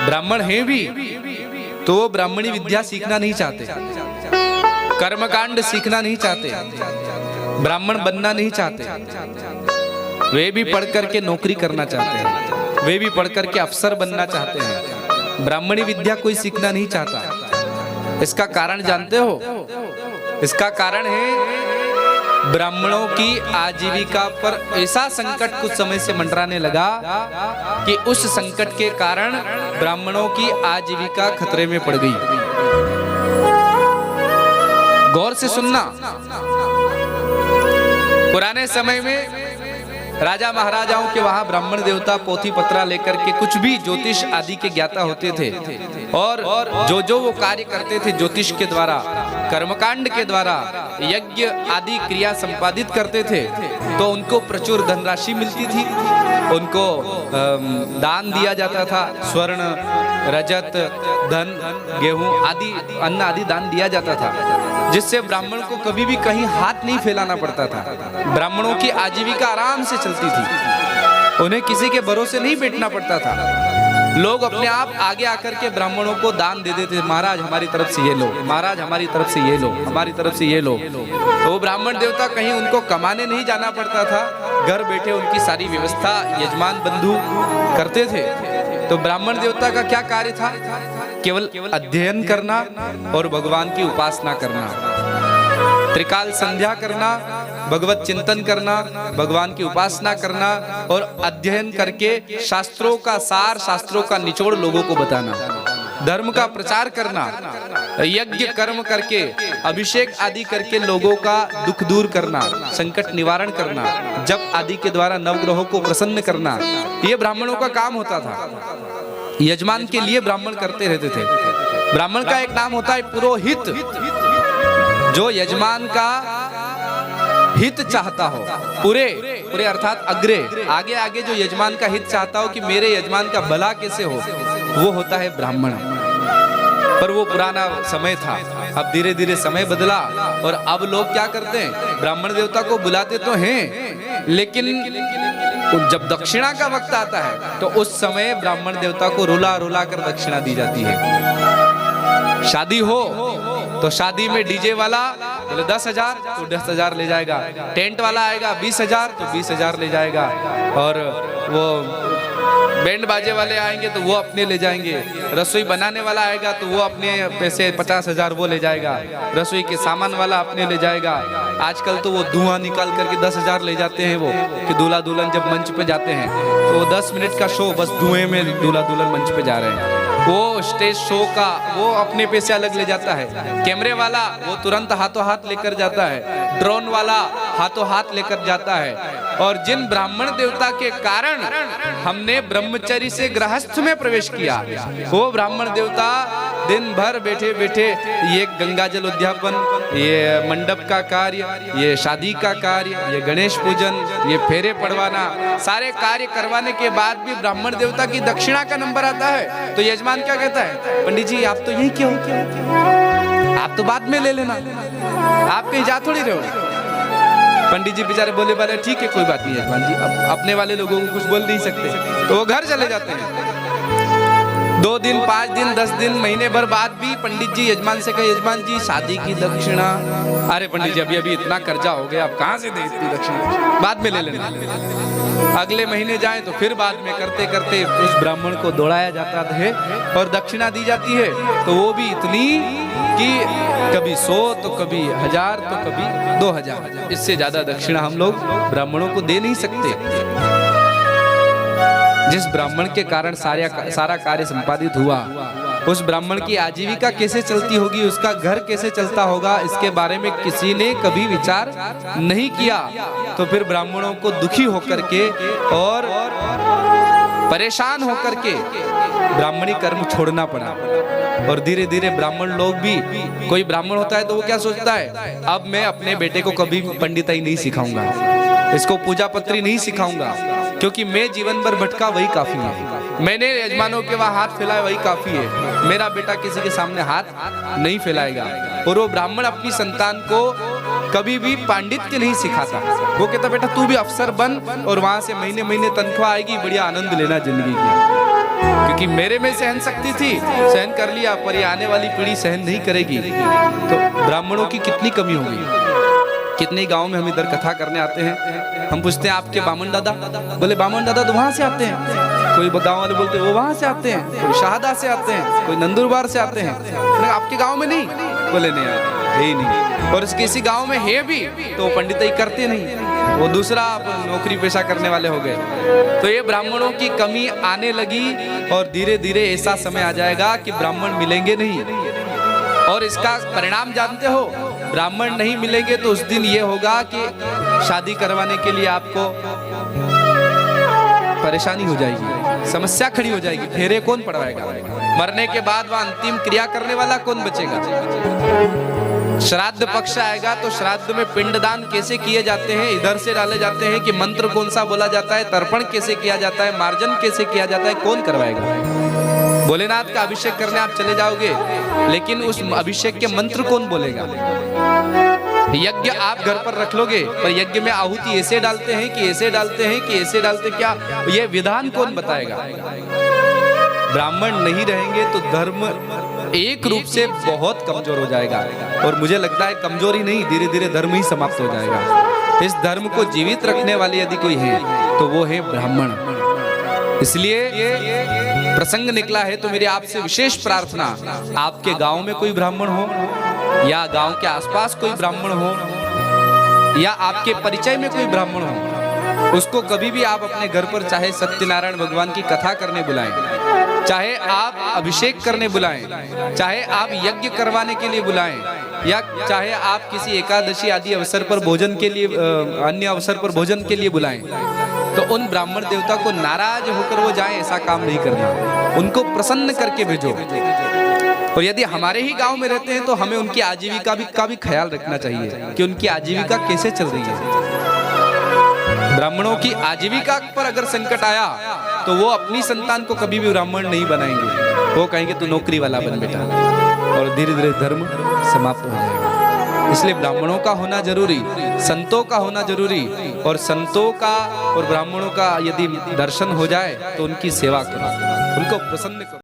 ब्राह्मण हैं भी तो वो ब्राह्मणी विद्या सीखना नहीं चाहते, कर्मकांड सीखना नहीं चाहते, ब्राह्मण बनना नहीं चाहते। वे भी पढ़ करके नौकरी करना चाहते हैं, वे भी पढ़ करके अफसर बनना चाहते हैं। ब्राह्मणी विद्या कोई सीखना नहीं चाहता। इसका कारण जानते हो? इसका कारण है ब्राह्मणों की आजीविका पर ऐसा संकट कुछ समय से मंडराने लगा कि उस संकट के कारण ब्राह्मणों की आजीविका खतरे में पड़ गई। गौर से सुनना, पुराने समय में राजा महाराजाओं के वहां ब्राह्मण देवता पोथी पत्रा लेकर के कुछ भी ज्योतिष आदि के ज्ञाता होते थे और जो वो कार्य करते थे ज्योतिष के द्वारा, कर्मकांड के द्वारा, यज्ञ आदि क्रिया संपादित करते थे तो उनको प्रचुर धनराशि मिलती थी, उनको दान दिया जाता था, स्वर्ण, रजत, धन, गेहूं आदि, अन्न आदि दान दिया जाता था, जिससे ब्राह्मण को कभी भी कहीं हाथ नहीं फैलाना पड़ता था। ब्राह्मणों की आजीविका आराम से चलती थी, उन्हें किसी के भरोसे नहीं बैठना पड़ता था। लोग अपने आप आगे आकर के ब्राह्मणों को दान दे देते, महाराज हमारी तरफ से ये लो, महाराज हमारी तरफ से ये लो, हमारी तरफ से ये लो। तो वो ब्राह्मण देवता कहीं उनको कमाने नहीं जाना पड़ता था, घर बैठे उनकी सारी व्यवस्था यजमान बंधु करते थे। तो ब्राह्मण देवता का क्या कार्य था? केवल अध्ययन करना और भगवान की उपासना करना, त्रिकाल संध्या करना, भगवत चिंतन करना, भगवान की उपासना करना और अध्ययन करके शास्त्रों का सार, शास्त्रों का निचोड़ लोगों को बताना, धर्म का प्रचार करना, यज्ञ कर्म करके, अभिषेक आदि करके लोगों का दुख दूर करना, संकट निवारण करना, जप आदि के द्वारा नवग्रहों को प्रसन्न करना, ये ब्राह्मणों का काम होता था। यजमान के लिए ब्राह्मण करते रहते थे। ब्राह्मण का एक नाम होता है पुरोहित, जो यजमान का हित चाहता हो, पूरे पूरे अर्थात अग्रे, आगे आगे जो यजमान का हित चाहता हो कि मेरे यजमान का भला कैसे हो, वो होता है ब्राह्मण। पर वो पुराना समय था, अब धीरे धीरे समय बदला और अब लोग क्या करते हैं, ब्राह्मण देवता को बुलाते तो हैं, लेकिन जब दक्षिणा का वक्त आता है तो उस समय ब्राह्मण देवता को रुला रुला कर दक्षिणा दी जाती है। शादी हो तो शादी में डीजे वाला बोले 10,000 तो 10,000 ले जाएगा, टेंट वाला आएगा 20,000 तो 20,000 ले जाएगा, और वो बैंड बाजे वाले आएंगे तो वो अपने ले जाएंगे, रसोई बनाने वाला आएगा तो वो अपने पैसे 50,000 वो ले जाएगा, रसोई के सामान वाला अपने ले जाएगा। आजकल तो वो धुआं निकाल करके 10,000 ले जाते हैं वो, कि दूल्हा दुल्हन जब मंच पे जाते हैं तो वो 10 मिनट का शो बस धुएं में दूल्हा दुल्हन मंच पे जा रहे हैं। वो स्टेज शो का वो अपने पैसे अलग ले जाता है, कैमरे वाला वो तुरंत हाथों हाथ लेकर जाता है, ड्रोन वाला हाथों हाथ लेकर जाता है। और जिन ब्राह्मण देवता के कारण हमने ब्रह्मचर्य से गृहस्थ में प्रवेश किया, वो ब्राह्मण देवता दिन भर बैठे बैठे ये गंगा जल उद्यापन, ये मंडप का कार्य, ये शादी का कार्य, ये गणेश पूजन, ये फेरे पड़वाना, सारे कार्य करवाने के बाद भी ब्राह्मण देवता की दक्षिणा का नंबर आता है तो यजमान क्या कहता है, पंडित जी आप तो यही क्यों, आप तो बाद में ले लेना, आप कहीं जा थोड़ी रहो। पंडित जी बेचारे बोले वाले ठीक है कोई बात नहीं यजमान जी, अब अपने वाले लोगों को कुछ बोल नहीं सकते तो वो घर चले जाते हैं। 2 दिन 5 दिन 10 दिन महीने भर बाद भी पंडित जी यजमान से कहे, यजमान जी शादी की दक्षिणा, अरे पंडित जी अभी अभी इतना कर्जा हो गया, अब कहाँ से दे इतनी दक्षिणा, बाद में ले लेना। अगले महीने जाए तो फिर बाद में करते करते उस ब्राह्मण को दौड़ाया जाता है और दक्षिणा दी जाती है, तो वो भी इतनी कि कभी 100 तो कभी 1000 तो कभी 2000, इससे ज्यादा दक्षिणा हम लोग ब्राह्मणों को दे नहीं सकते। जिस ब्राह्मण के कारण सारा कार्य संपादित हुआ, उस ब्राह्मण की आजीविका कैसे चलती होगी, उसका घर कैसे चलता होगा, इसके बारे में किसी ने कभी विचार नहीं किया। तो फिर ब्राह्मणों को दुखी होकर के और परेशान होकर के ब्राह्मणी कर्म छोड़ना पड़ा। और धीरे धीरे ब्राह्मण लोग भी, कोई ब्राह्मण होता है तो वो क्या सोचता है, अब मैं अपने बेटे को कभी पंडिताई नहीं सिखाऊंगा, इसको पूजा पत्री नहीं सिखाऊंगा, क्योंकि मैं जीवन भर भटका वही काफी है, मैंने यजमानों के वहां हाथ फैलाया वही काफी है, मेरा बेटा किसी के सामने हाथ नहीं फैलाएगा। और वो ब्राह्मण अपनी संतान को कभी भी पांडित्य नहीं सिखाता, वो कहता बेटा तू भी अफसर बन और वहां से महीने महीने तनख्वाह आएगी, बढ़िया आनंद लेना जिंदगी की। क्योंकि मेरे में सहन शक्ति थी, सहन कर लिया, पर ये आने वाली पीढ़ी सहन नहीं करेगी। तो ब्राह्मणों की कितनी कमी होगी। कितने गांव में हम इधर कथा करने आते हैं, हम पूछते हैं आपके बामन दादा, बोले बामन दादा तो वहां से आते हैं। कोई गांव वाले बोलते हैं वो वहां से आते हैं, कोई शाहदा से आते हैं, कोई नंदुरबार से आते हैं। आपके गांव में नहीं? बोले नहीं है ही नहीं। और किसी गांव में है भी तो पंडिताई करते नहीं, वो दूसरा नौकरी पेशा करने वाले हो गए। तो ये ब्राह्मणों की कमी आने लगी और धीरे धीरे ऐसा समय आ जाएगा कि ब्राह्मण मिलेंगे नहीं। और इसका परिणाम जानते हो, ब्राह्मण नहीं मिलेंगे तो उस दिन ये होगा कि शादी करवाने के लिए आपको परेशानी हो जाएगी, समस्या खड़ी हो जाएगी। फेरे कौन पड़वाएगा? मरने के बाद वह अंतिम क्रिया करने वाला कौन बचेगा? श्राद्ध पक्ष आएगा तो श्राद्ध में पिंडदान कैसे किए जाते हैं, इधर से डाले जाते हैं कि मंत्र कौन सा बोला जाता है, तर्पण कैसे किया जाता है, मार्जन कैसे किया जाता है, कौन करवाएगा? भोलेनाथ का अभिषेक करने आप चले जाओगे, लेकिन उस अभिषेक के मंत्र कौन बोलेगा? यज्ञ आप घर पर रख लोगे, पर यज्ञ में आहुति ऐसे डालते हैं कि ऐसे डालते हैं कि ऐसे डालते, क्या ये विधान कौन बताएगा? ब्राह्मण नहीं रहेंगे तो धर्म एक रूप से बहुत कमजोर हो जाएगा। और मुझे लगता है कमजोरी नहीं, धीरे धीरे धर्म ही समाप्त हो जाएगा। इस धर्म को जीवित रखने वाले यदि कोई है तो वो है ब्राह्मण। इसलिए प्रसंग निकला है तो मेरी आपसे विशेष प्रार्थना, आपके गांव में कोई ब्राह्मण हो या गांव के आसपास कोई ब्राह्मण हो या आपके परिचय में कोई ब्राह्मण हो, उसको कभी भी आप अपने घर पर चाहे सत्यनारायण भगवान की कथा करने बुलाएं, चाहे आप अभिषेक करने बुलाएं, चाहे आप यज्ञ करवाने के लिए बुलाएं, या चाहे आप किसी एकादशी आदि अवसर पर भोजन के लिए, अन्य अवसर पर भोजन के लिए बुलाएं, तो उन ब्राह्मण देवता को नाराज होकर वो जाएं, ऐसा काम नहीं करना। उनको प्रसन्न करके भेजो। और यदि हमारे ही गांव में रहते हैं तो हमें उनकी आजीविका का भी ख्याल रखना चाहिए कि उनकी आजीविका कैसे चल रही है। ब्राह्मणों की आजीविका पर अगर संकट आया तो वो अपनी संतान को कभी भी ब्राह्मण नहीं बनाएंगे, वो कहेंगे तू नौकरी वाला बन बेटा, और धीरे धीरे धर्म समाप्त हो जाएगा। इसलिए ब्राह्मणों का होना जरूरी, संतों का होना जरूरी, और संतों का और ब्राह्मणों का यदि दर्शन हो जाए तो उनकी सेवा करो, उनको प्रसन्न करो।